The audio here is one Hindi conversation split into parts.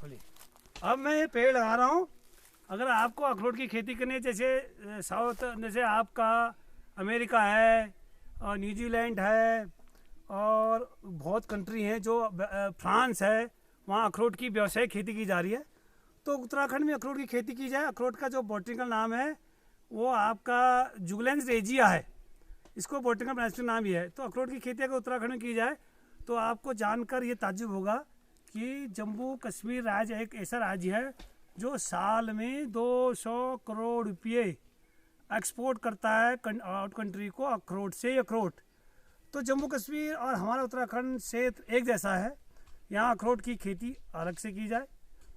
चलिए अब मैं ये पेड़ लगा रहा हूँ। अगर आपको अखरोट की खेती करनी है, जैसे साउथ, जैसे आपका अमेरिका है और न्यूजीलैंड है और बहुत कंट्री हैं, जो फ्रांस है, वहाँ अखरोट की व्यावसायिक खेती की जा रही है। तो उत्तराखंड में अखरोट की खेती की जाए। अखरोट का जो बॉटनिकल नाम है वो आपका जुगलेंस रेजिया है, इसको बॉटनिकल प्लांट नाम ही है। तो अखरोट की खेती अगर उत्तराखंड में की जाए तो आपको जानकर ये ताज्जुब होगा कि जम्मू कश्मीर राज्य एक ऐसा राज्य है जो साल में 200 करोड़ रुपये एक्सपोर्ट करता है आउट कंट्री को, अखरोट से अखरोट। तो जम्मू कश्मीर और हमारा उत्तराखंड क्षेत्र एक जैसा है। यहाँ अखरोट की खेती अलग से की जाए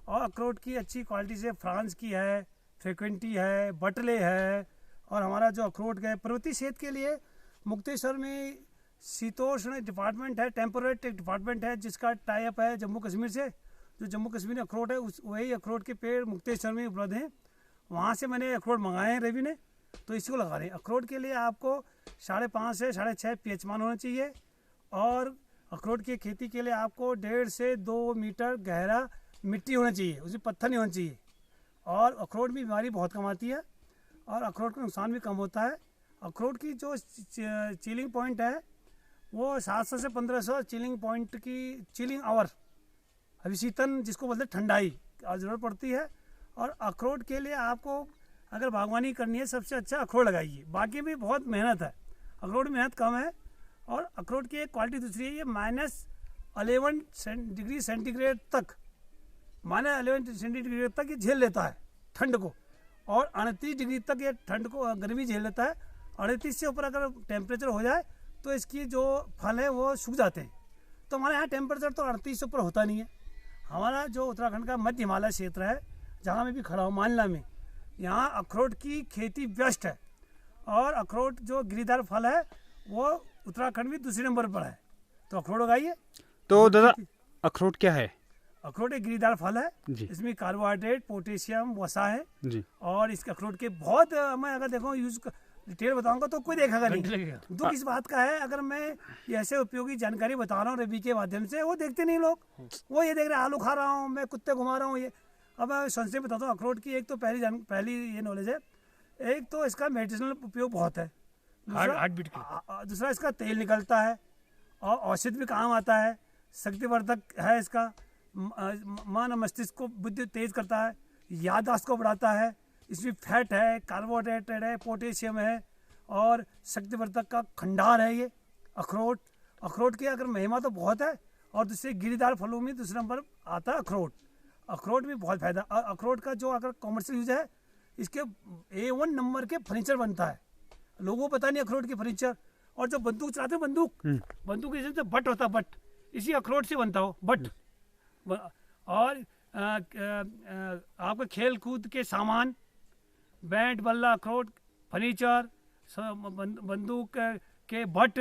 और अखरोट की अच्छी क्वालिटी से फ्रांस की है, फ्रिक्वेंटी है, बटले है। और हमारा जो अखरोट का पर्वतीय क्षेत्र के लिए मुक्तेश्वर में शीतोष्ण डिपार्टमेंट है, टेम्परेट डिपार्टमेंट है, जिसका टाई अप है जम्मू कश्मीर से। जो जम्मू कश्मीर में अखरोट है वही अखरोट के पेड़ मुक्तेश्वर में उपलब्ध हैं। वहाँ से मैंने अखरोट मंगाए हैं रवि ने, तो इसी को लगा रहे हैं। अखरोट के लिए आपको 5.5 से 6.5 pH मान होना चाहिए और अखरोट की खेती के लिए आपको 1.5 से 2 मीटर गहरा मिट्टी होना चाहिए, उसमें पत्थर नहीं होना चाहिए। और अखरोट में बीमारी बहुत कम आती है और अखरोट का नुकसान भी कम होता है। अखरोट की जो चिलिंग पॉइंट है वो 700 से 1500 चिलिंग पॉइंट की चिलिंग आवर, अभिशीतन जिसको बोलते हैं ठंडाई ज़रूरत पड़ती है। और अखरोट के लिए आपको अगर बागवानी करनी है सबसे अच्छा अखरोट लगाइए। बाकी भी बहुत मेहनत है, अखरोट में मेहनत कम है। और अखरोट की एक क्वालिटी दूसरी है, ये -11 डिग्री सेंटीग्रेड तक, -11 सेंटीग्रेड तक ये झेल लेता है ठंड को। और 38 डिग्री तक ये ठंड को गर्मी झेल लेता है। 38 से ऊपर अगर टेम्परेचर हो जाए तो इसकी जो फल है वो सूख जाते हैं। तो हमारे यहाँ टेम्परेचर तो 38 से ऊपर होता नहीं है। हमारा जो उत्तराखंड का मध्य हिमालय क्षेत्र है, जहाँ मैं भी खड़ा हूँ मानला में, यहाँ अखरोट की खेती बेस्ट है। और अखरोट जो गिरीदार फल है वो उत्तराखंड में दूसरे नंबर पर है। तो अखरोट उगाइए। तो दादा अखरोट क्या है? अखरोट एक गिरीदार फल है जी। इसमें कार्बोहाइड्रेट, पोटेशियम, वसा है जी। और इस अखरोट के बहुत, मैं अगर देखो यूज डिटेल बताऊंगा तो कोई देखेगा नहीं। दुख इस बात का है, अगर मैं ऐसे उपयोगी जानकारी बता रहा हूँ रवि के माध्यम से, वो देखते नहीं लोग। वो ये देख रहे हैं आलू खा रहा हूँ मैं, कुत्ते घुमा रहा हूँ ये। अब मैं संक्षेप में बताता हूँ। अखरोट की एक तो पहली ये नॉलेज है, एक तो इसका मेडिसिनल उपयोग बहुत है। दूसरा इसका तेल निकलता है और औषध भी काम आता है, शक्तिवर्धक है इसका, मन मस्तिष्क को बुद्धि तेज करता है, याददाश्त को बढ़ाता है। इसमें फैट है, कार्बोहाइड्रेट है, पोटेशियम है और शक्तिवर्धक का खंडार है ये अखरोट। अखरोट की अगर महिमा तो बहुत है। और दूसरे गिरीदार फलों में दूसरा नंबर आता है अखरोट। अखरोट में बहुत फायदा। अखरोट का जो अगर कॉमर्शियल यूज है, इसके A1 नंबर के फर्नीचर बनता है। लोगों को पता नहीं अखरोट की फर्नीचर। और जो बंदूक चलाते हैं, बंदूक जैसे बट होता है, बट इसी अखरोट से बनता हो बट। और आपका खेल कूद के सामान, बैट बल्ला, अखरोट, फर्नीचर, बंदूक के बट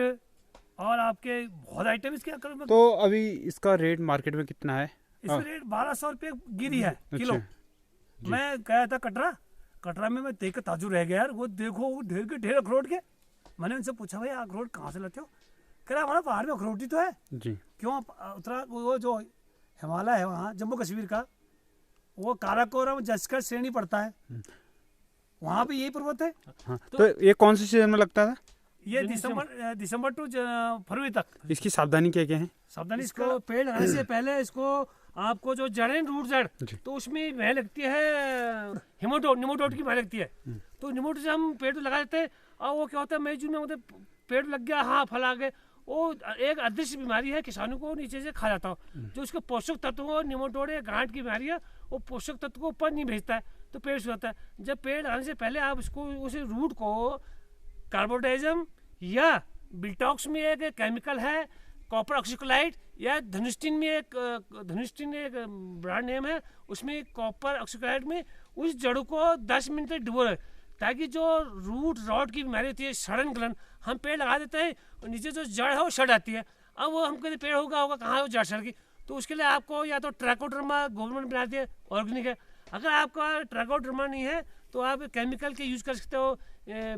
और आपके बहुत आइटम इसके अखरोट। तो अभी इसका रेट मार्केट में कितना है? इसका रेट 1200 रुपये गिरी है किलो। मैं गया था कटरा में, मैं देख कर ताजुब रह गया यार। वो देखो ढेर के ढेर अखरोट के। मैंने उनसे पूछा भाई अखरोट कहाँ से लाते हो? कह रहा हमारा पहाड़ में अखरोट ही तो है जी। क्यों? वो जो हिमालय है वहाँ जम्मू कश्मीर का, वो काराकोरम जस्कर श्रेणी पड़ता है, वहाँ पे यही पर्वत है। हाँ, तो ये कौन से सीजन में लगता है? ये दिसंबर टू फरवरी तक। इसकी सावधानी क्या क्या है? सावधानी, इसको पेड़ लगाने से पहले इसको आपको जो जड़ें, रूट जड़, तो उसमें वह लगती है निमोटोड की वह लगती है। तो निमोटोड से हम पेड़ तो लगा देते हैं और वो क्या होता है, मई जून में मतलब पेड़ लग गया, हाँ फल आ गए, वो एक अदृश्य बीमारी है, किसानों को नीचे से खा जाता हो। जो उसके पोषक तत्व, निमोटोड या गांठ की बीमारी है, वो पोषक तत्व को ऊपर नहीं भेजता है, तो पेड़ सुखाता है। जब पेड़ लगाने से पहले आप इसको, उस रूट को कार्बोडाइजम या बिल्टॉक्स में एक केमिकल है कॉपर ऑक्सीक्लोराइड, या धनुष्टिन एक ब्रांड नेम है, उसमें कॉपर ऑक्सीक्लोराइड में उस जड़ों को 10 मिनट तक डुबो रहे, ताकि जो रूट रॉट की बीमारी होती है, सड़न गलन, हम पेड़ लगा देते हैं और नीचे जो जड़ है वो सड़ जाती है। अब वो हम कहते पेड़ होगा कहाँ है वो जड़ सड़ गई। तो उसके लिए आपको या तो ट्राइकोडर्मा गवर्नमेंट बनाती है, ऑर्गेनिक है। अगर आपका ट्राइकोडर्मा नहीं है तो आप केमिकल के यूज़ कर सकते हो,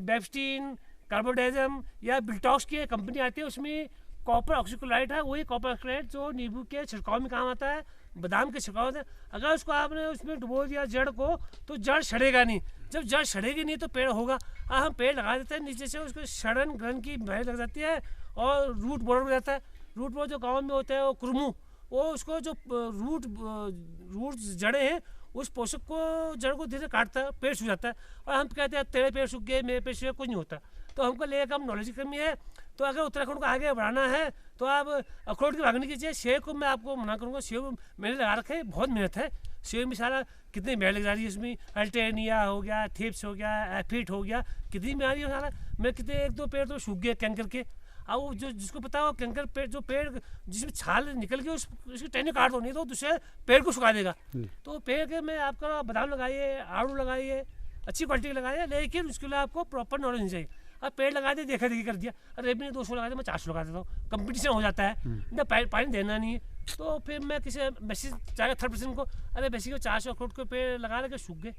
बेफ्स्टीन, कार्बोडाइजम या बिल्टॉक्स की कंपनी आती है, उसमें कॉपर ऑक्सीक्लोराइड है, वही कॉपर ऑक्सीक्लोराइड जो नींबू के छिड़काव में काम आता है, बादाम के छिड़काव होते हैं, अगर उसको आपने उसमें डुबो दिया जड़ को, तो जड़ सड़ेगा नहीं। जब जड़ सड़ेगी नहीं तो पेड़ होगा। हम पेड़ लगा देते हैं, नीचे से उसको सड़न गन की महल लग जाती है और रूट बोर हो जाता है। रूट बोर जो गाँव में होता है वो कुरमू, वो उसको जो रूट जड़ें हैं उस पोषक को जड़ को धीरे काटता है, पेड़ सूख जाता है। और हम कहते हैं तेरे पेड़ सूख गए, मेरे पेड़ सूख गए, कुछ नहीं होता। तो हमको लेकर हम नॉलेज की कमी है। तो अगर उत्तराखंड को आगे बढ़ाना है तो आप अखरोट की बागवानी कीजिए। सेब को मैं आपको मना करूँगा, सेब मैंने लगा रखे हैं, बहुत मेहनत है। सेब में सारा कितनी मेहनत लग जा रही है, इसमें अल्टेनिया हो गया, थीप्स हो गया, एफिड हो गया, कितनी बीमारी है सारा। मैं कितने 1-2 पेड़ तो सूख गए कैंकर के। अब वो जो जिसको पता हो कैंकर पेड़, जो पेड़ जिसमें छाल निकल गई उसकी टहनी काट दो, नहीं तो दूसरे पेड़ को सुखा देगा। तो पेड़ के में आपका बादाम लगाइए, आड़ू लगाइए, अच्छी क्वालिटी के लगाइए, लेकिन उसके लिए आपको प्रॉपर नॉलेज नहीं चाहिए। अब पेड़ लगा दिए, देखा देखी कर दिया, अरे मैंने 200 लगा दिया, मैं 400 लगा देता हूँ, कंपटीशन हो जाता है ना, पानी देना नहीं है। तो फिर मैं किसी मैसेज चाहे 3rd को, अरे बेसिकली 400 अखरोट के पेड़ लगा लगे सूख गए,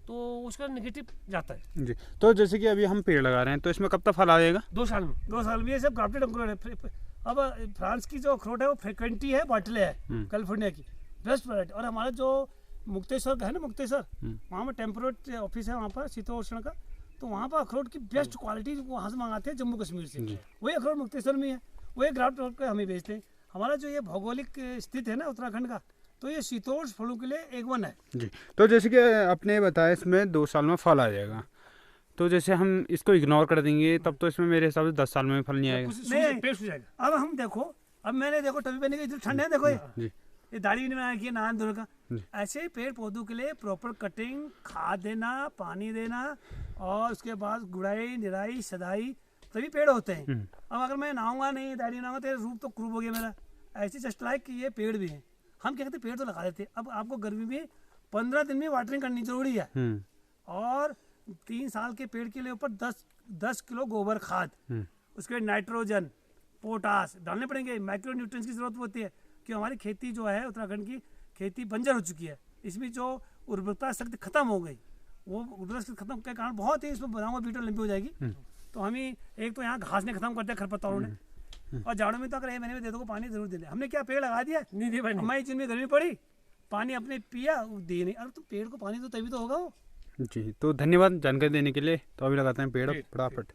तो उसका नेगेटिव जाता है जी। तो जैसे कि अभी हम पेड़ लगा रहे हैं, तो इसमें कब तक फल आ जाएगा? 2 साल में। 2 साल में ये सब ग्राफ्टेड अखरोट है। अब फ्रांस की जो अखरोट है वो फ्रिक्वेंटी है, बाटले है, कैलिफोर्निया की बेस्ट वैरायटी। और हमारा जो मुक्तेश्वर का है ना, मुक्तेश्वर, वहाँ पर टेम्परेट ऑफिस है, वहाँ पर शीतोष्ण का, तो वहाँ पर अखरोट की बेस्ट क्वालिटी वहाँ से मंगाते हैं, जम्मू कश्मीर से। वही अखरोट मुक्तेश्वर में है, वही ग्राफ्ट के हमें बेचते हैं। हमारा जो ये भौगोलिक स्थित है ना उत्तराखंड का, तो ये शीतोष्ण फलों के लिए A1 है जी। तो जैसे कि आपने बताया इसमें 2 साल में फल आ जाएगा, तो जैसे हम इसको इग्नोर कर देंगे तब तो इसमें मेरे हिसाब से 10 साल में फल नहीं आएगा। नहीं, पेड़ सूख जाएगा। अब हम देखो, अब मैंने देखो टबी पहने की ठंड है, देखो ये दाढ़ी नहीं बना रखी है, नहान धोने का। ऐसे पेड़ पौधों के लिए प्रॉपर कटिंग, खाद देना, पानी देना, और उसके बाद गुड़ाई, निराई, सदाई, तभी पेड़ होते हैं। अब अगर मैं नहाऊंगा नहीं, दाढ़ी नहाऊंगा, तेरे रूप तो क्रूप हो गया मेरा। ऐसे जस्ट लाइक कि ये पेड़ भी हैं, हम क्या कहते हैं पेड़ तो लगा देते हैं। अब आपको गर्मी में 15 दिन में वाटरिंग करनी जरूरी है, और 3 साल के पेड़ के लिए ऊपर 10 किलो गोबर खाद, उसके नाइट्रोजन, पोटास डालने पड़ेंगे। माइक्रो न्यूट्रिएंट्स की जरूरत होती है, कि हमारी खेती जो है उत्तराखंड की खेती बंजर हो चुकी है। इसमें जो उर्वरता शक्ति खत्म हो गई, वो उर्वरता शक्ति खत्म के कारण बहुत ही इसमें बनाऊंगा वीडियो लंबी हो जाएगी। तो हम ही एक तो यहाँ घास ने खत्म कर दिया, खरपतवारों ने, और जाड़ों में तो अगर 1 महीने में दे दो पानी जरूर दे दे। हमने क्या पेड़ लगा दिया, नहीं दिया भाई, हमारी चीन में गर्मी पड़ी, पानी अपने पिया, दे नहीं। अरे तो पेड़ को पानी तो तभी तो होगा वो। जी। तो धन्यवाद जानकारी देने के लिए। तो अभी लगाते हैं पेड़ फटाफट।